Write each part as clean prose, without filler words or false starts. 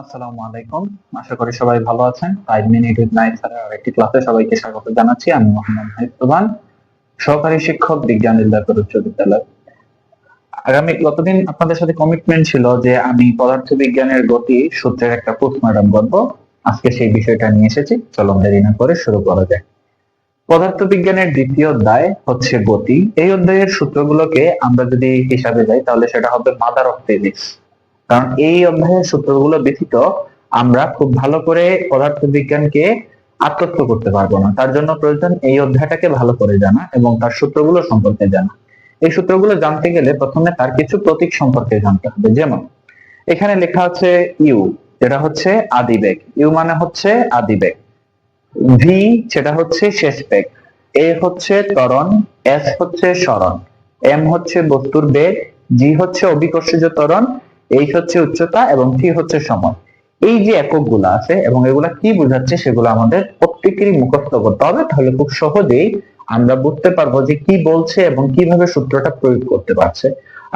আসসালামু আলাইকুম। আশা করি সবাই ভালো আছেন। 5 মিনিট উইথ নাইট স্যারের আরেকটি ক্লাসে সবাইকে স্বাগত জানাচ্ছি। আমি মোহাম্মদ হাইফুবান, সহকারী শিক্ষক, বিজ্ঞান বিদ্যাপীঠ উচ্চ বিদ্যালয়। গতদিন আপনাদের সাথে কমিটমেন্ট ছিল যে আমি পদার্থবিজ্ঞানের গতি সূত্রের একটা পোস্টমর্টম করব। আজকে সেই বিষয়টা নিয়ে এসেছি। চলো দেরি না করে শুরু করা যাক। পদার্থবিজ্ঞানের দ্বিতীয় অধ্যায় হচ্ছে গতি। এই অধ্যায়ের সূত্রগুলোকে আমরা যদি হিসাবে যাই তাহলে সেটা হবে মাদার অফ ফিজিক্স। কারণ এই অধ্যায়ের সূত্রগুলো ব্যতীত আমরা খুব ভালো করে পদার্থবিজ্ঞানকে আত্মস্থ করতে পারবো না। তার জন্য প্রয়োজন এই অধ্যায়টাকে ভালো করে জানা এবং তার সূত্রগুলো সম্পর্কে জানা। এই সূত্রগুলো জানতে গেলে প্রথমে তার কিছু প্রতীক সম্পর্কে জানতে হবে। যেমন এখানে লেখা আছে ইউ, যেটা হচ্ছে আদিবেগ। ইউ মানে হচ্ছে আদিবেগ। ভি সেটা হচ্ছে শেষ বেগ। এ হচ্ছে ত্বরণ, এস হচ্ছে সরণ, এম হচ্ছে বস্তুর বেগ, জি হচ্ছে অভিকর্ষজ ত্বরণ, এইচ হচ্ছে উচ্চতা এবং টি হচ্ছে সময়। এই যে এককগুলো আছে এবং এগুলা কি বোঝাচ্ছে সেগুলো আমাদের প্রত্যেকেরই মুখস্থ করতে হবে, তাহলে খুব সহজেই আমরা বুঝতে পারবো যে কি বলছে এবং কিভাবে সূত্রটা প্রয়োগ করতে পারছে।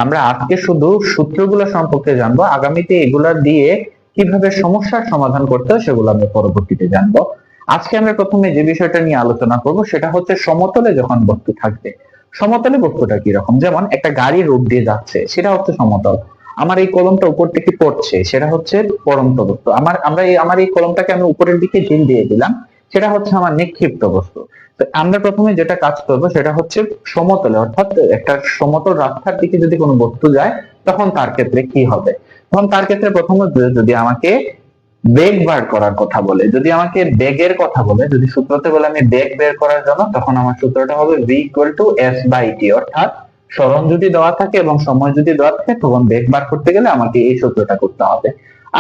আমরা আজকে শুধু সূত্রগুলো সম্পর্কে জানবো, আগামীতে এগুলা দিয়ে কিভাবে সমস্যার সমাধান করতে হয় সেগুলো আমরা পরবর্তীতে জানবো। আজকে আমরা প্রথমে যে বিষয়টা নিয়ে আলোচনা করব সেটা হচ্ছে সমতলে যখন বস্তু থাকবে। সমতলে বস্তুটা কি রকম? যেমন একটা গাড়ি রোড দিয়ে যাচ্ছে, সেটা হচ্ছে সমতল। আমার এই কলমটা উপর থেকে পড়ছে, সেটা হচ্ছে পড়ন্ত বস্তু। আমার এই কলমটাকে আমি উপরের দিকে ঢিল দিয়ে দিলাম, সেটা হচ্ছে আমার নিক্ষিপ্ত বস্তু। তো আমরা প্রথমে যেটা কাজ করব সেটা হচ্ছে সমতলে, অর্থাৎ একটা সমতল রাস্তার দিকে যদি কোনো বস্তু যায় তখন তার ক্ষেত্রে কি হবে। তখন তার ক্ষেত্রে প্রথমত যদি আমাকে বেগ বার করার কথা বলে, যদি আমাকে বেগের কথা বলে, যদি সূত্রতে বলে আমি বেগ বের করার জন্য, তখন আমার সূত্রটা হবে v equal to s by t। অর্থাৎ সরণ যদি দেওয়া থাকে এবং সময় যদি দেওয়া থাকে তখন বেগ বার করতে গেলে আমাকে এই সূত্রটা করতে হবে।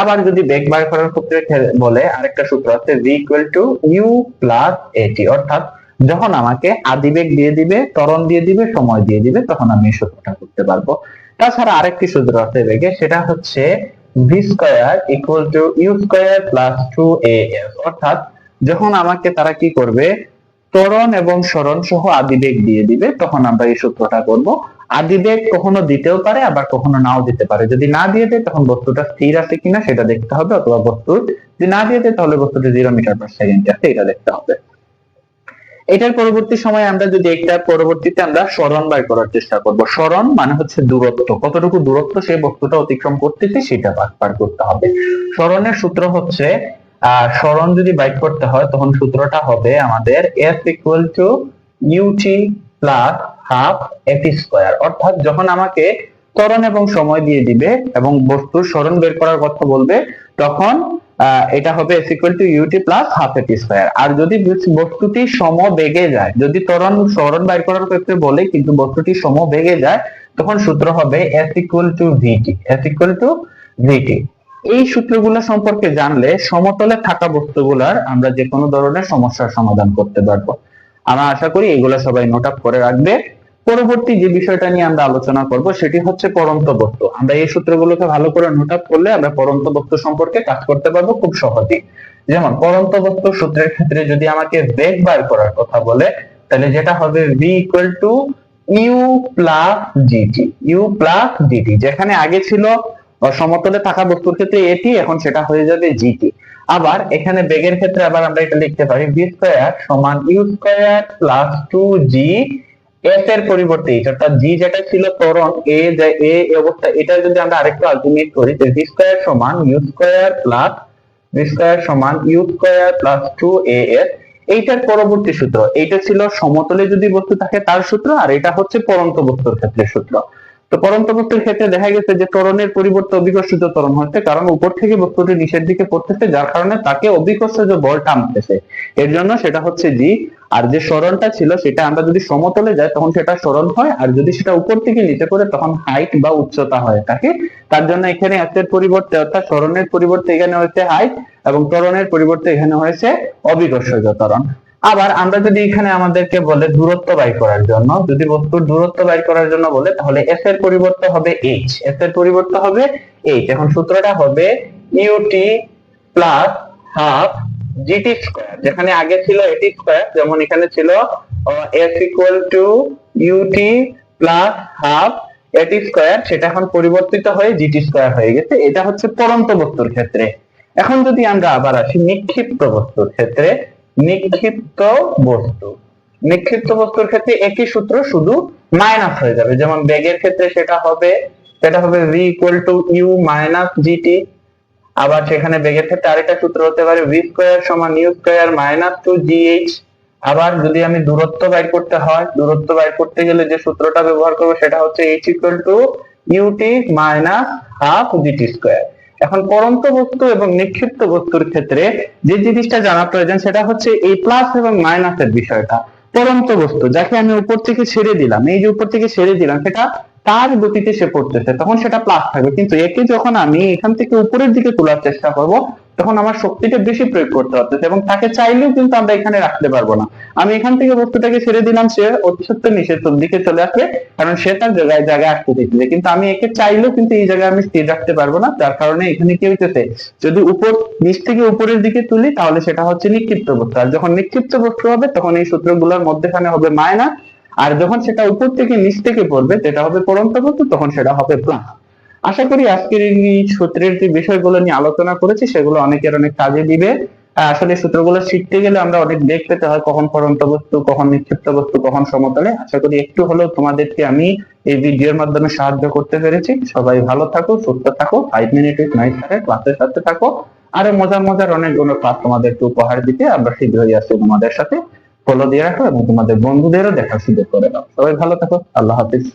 আবার যদি বেগ বার করার ক্ষেত্রে বলে আরেকটা সূত্র আছে v equal two u plus at। অর্থাৎ যখন আমাকে আদিবেগ দিয়ে দিবে, ত্বরণ দিয়ে দিবে, সময় দিয়ে দিবে, তখন আমি এই সূত্রটা করতে পারবো। তাছাড়া আরেকটি সূত্র আছে বেগে, সেটা হচ্ছে v square equal to u square plus 2as। অর্থাৎ যখন আমাকে তারা কি করবে, ত্বরণ এবং সরণ সহ আদিবেগ দিয়ে দিবে, তখন আমরা এই সূত্রটা করব। আদিবেগ কখনো দিতেও পারে আবার কখনো নাও দিতে পারে। যদি না দিয়ে দেয় তখন বস্তুটা স্থির আছে কিনা সেটা দেখতে হবে, অথবা বস্তু যদি না দিয়ে দেয় তাহলে বস্তুটা 0 মিটার পার সেকেন্ড আছে এটা দেখতে হবে। এটার পরবর্তী সময় আমরা যদি পরবর্তীতে আমরা সরণ বের করার চেষ্টা করব। সরণ মানে হচ্ছে দূরত্ব, কতটুকু দূরত্ব সেই বস্তুটা অতিক্রম করতেছে সেটা বার করতে হবে। সরণের সূত্র হচ্ছে সরণ যদি বাইর করতে হয় তখন সূত্রটা হবে আমাদের s equal to ut plus half at square. অর্থাৎ যখন আমাকে ত্বরণ এবং সময় দিয়ে দিবে এবং বস্তুর সরণ বের করার কথা বলবে তখন এটা হবে s equal to ut plus half at square. আর যদি বস্তুটি সমবেগে যায়, যদি সরণ বের করার ক্ষেত্রে বলে কিন্তু বস্তুটি সমবেগে যায়, তখন সূত্র হবে s equal two vt। s equal two vt। এই সূত্রগুলো সম্পর্কে জানলে সমতলে থাকা বস্তুগুলার আমরা যে কোনো ধরনের সমস্যার সমাধান করতে পারবো। আমরা আশা করি এগুলো সবাই নোট আপ করে রাখবে। পরবর্তী যে বিষয়টা নিয়ে আমরা আলোচনা করব সেটি হচ্ছে পড়ন্ত বস্তু। আমরা এই সূত্রগুলোকে ভালো করে নোট আপ করলে আমরা পড়ন্ত বস্তু সম্পর্কে কাজ করতে পারবো খুব সহজেই। যেমন পড়ন্ত বস্তু সূত্রের ক্ষেত্রে যদি আমাকে বেগ বার করার কথা বলে তাহলে যেটা হবে v equal two u plus gt। u plus gt, যেখানে আগে ছিল সমতলে থাকা বস্তুর ক্ষেত্রে এটি, এখন সেটা হয়ে যাবে gt। আবার এখানে বেগের ক্ষেত্রে আবার আমরা এটা লিখতে পারি v স্কয়ার সমান u square plus 2g s এর পরিবর্তে h, অর্থাৎ g যেটা ছিল ত্বরণ এ অবস্থা, এটা যদি আমরা আরেকটু আলটিমেট করি v স্কয়ার সমান u square plus u square plus 2as। এইটার পরবর্তী সূত্র, এইটা ছিল সমতলে যদি বস্তু থাকে তার সূত্র, আর এটা হচ্ছে পড়ন্ত বস্তুর ক্ষেত্রে সূত্র। তো পড়ন্ত বস্তুর ক্ষেত্রে দেখা গেছে যে ত্বরণের পরিবর্তে অভিকর্ষজ ত্বরণ হচ্ছে, কারণ উপর থেকে বস্তুটি নিচের দিকে পড়তেছে, যার কারণে তাকে অভিকর্ষজ বল টানতেছে, এর জন্য সেটা হচ্ছে জি। আর যে সরণটা ছিল সেটা আমরা যদি সমতলে যাই তখন সেটা সরণ হয়, আর যদি সেটা উপর থেকে নিচে পড়ে তখন হাইট বা উচ্চতা হয় থাকে। তার জন্য এখানে s এর পরিবর্তে, অর্থাৎ সরণের পরিবর্তে এখানে হয়েছে হাইট এবং ত্বরণের পরিবর্তে এখানে হয়েছে অভিকর্ষজ ত্বরণ। আবার আমরা যদি এখানে আমাদেরকে বলে দূরত্ব বাই করার জন্য, যদি বস্তুর দূরত্ব বাই করার জন্য বলে তাহলে s এর পরিবর্তে হবে h, s এর পরিবর্তে হবে h। এখন সূত্রটা হবে ut plus half gt square, যেখানে আগে ছিল at স্কয়ার, যেমন এখানে ছিল s equal to ut plus half at square, সেটা এখন পরিবর্তিত হয়ে gt স্কয়ার হয়ে গেছে। এটা হচ্ছে পড়ন্ত বস্তুর ক্ষেত্রে। এখন যদি আমরা আবার আসি নিক্ষিপ্ত বস্তুর ক্ষেত্রে, নিক্ষিপ্ত বস্তু নিক্ষিপ্ত বস্তুর ক্ষেত্রে একই সূত্র, শুধু মাইনাস হয়ে যাবে। যেমন বেগের ক্ষেত্রে সেটা হবে v equal to u minus g t. আবার সেখানে বেগের ক্ষেত্রে আরেকটা সূত্র হতে পারে v স্কয়ার সমান ইউ স্কয়ার মাইনাস 2gh। আবার যদি আমি দূরত্ব বাইর করতে হয়, দূরত্ব বাইর করতে গেলে যে সূত্রটা ব্যবহার করব সেটা হচ্ছে h equal to ut minus half gt square. এখন পরন্ত বস্তু এবং নিক্ষিপ্ত বস্তুর ক্ষেত্রে যে জিনিসটা জানা প্রয়োজন সেটা হচ্ছে এই প্লাস এবং মাইনাসের বিষয়টা। পরন্ত বস্তু যাকে আমি উপর থেকে ছেড়ে দিলাম, এই যে উপর থেকে ছেড়ে দিলাম, সেটা তার গতিতে সে পড়তেছে, তখন সেটা প্লাস থাকবে। কিন্তু একে যখন আমি এখান থেকে উপরের দিকে তোলার চেষ্টা করব, তখন আমার শক্তিটা বেশি প্রয়োগ করতে হচ্ছে এবং তাকে চাইলেও কিন্তু আমরা এখানে রাখতে পারবো না। আমি এখান থেকে বস্তুটাকে ছেড়ে দিলাম, সে অতিসত্ত্ব নিচের দিকে চলে আসবে, কারণ সে তার জায়গায় আসতে চাইছে। কিন্তু আমি একে চাইলেও কিন্তু এই জায়গায় আমি স্থির রাখতে পারবো না, যার কারণে এখানে কি হইতেছে, যদি নিচ থেকে উপরের দিকে তুলি তাহলে সেটা হচ্ছে নিক্ষিপ্ত বস্তু। আর যখন নিক্ষিপ্ত বস্তু হবে তখন এই সূত্রগুলোর মধ্যেখানে হবে মাইনাস, আর যখন সেটা উপর থেকে নিচ থেকে পড়বে সেটা হবে পরন্ত বস্তু, তখন সেটা হবে প্লাস। আশা করি আজকের এই সূত্রের যে বিষয়গুলো নিয়ে আলোচনা করেছি সেগুলো অনেকের অনেক কাজে দিবে। আসলে সূত্রগুলো শিখতে গেলে আমরা অনেক বেগ পেতে হয়, কখন পরন্ত বস্তু, কখন নিক্ষিপ্ত বস্তু, কখন সমতলে। আশা করি একটু হলেও তোমাদেরকে আমি এই ভিডিওর মাধ্যমে সাহায্য করতে পেরেছি। সবাই ভালো থাকো, সুস্থ থাকো, 5 মিনিট উইথ নাইস স্যারের ক্লাসের সাথে থাকো। আরো মজার মজার অনেকগুলো ক্লাস তোমাদেরকে উপহার দিতে আমরা শীঘ্রই আসছি তোমাদের সাথে। ফলো দিয়ে রাখো এবং তোমাদের বন্ধুদেরও দেখার সুযোগ করে দাও। সবাই ভালো থাকো, আল্লাহ হাফিজ।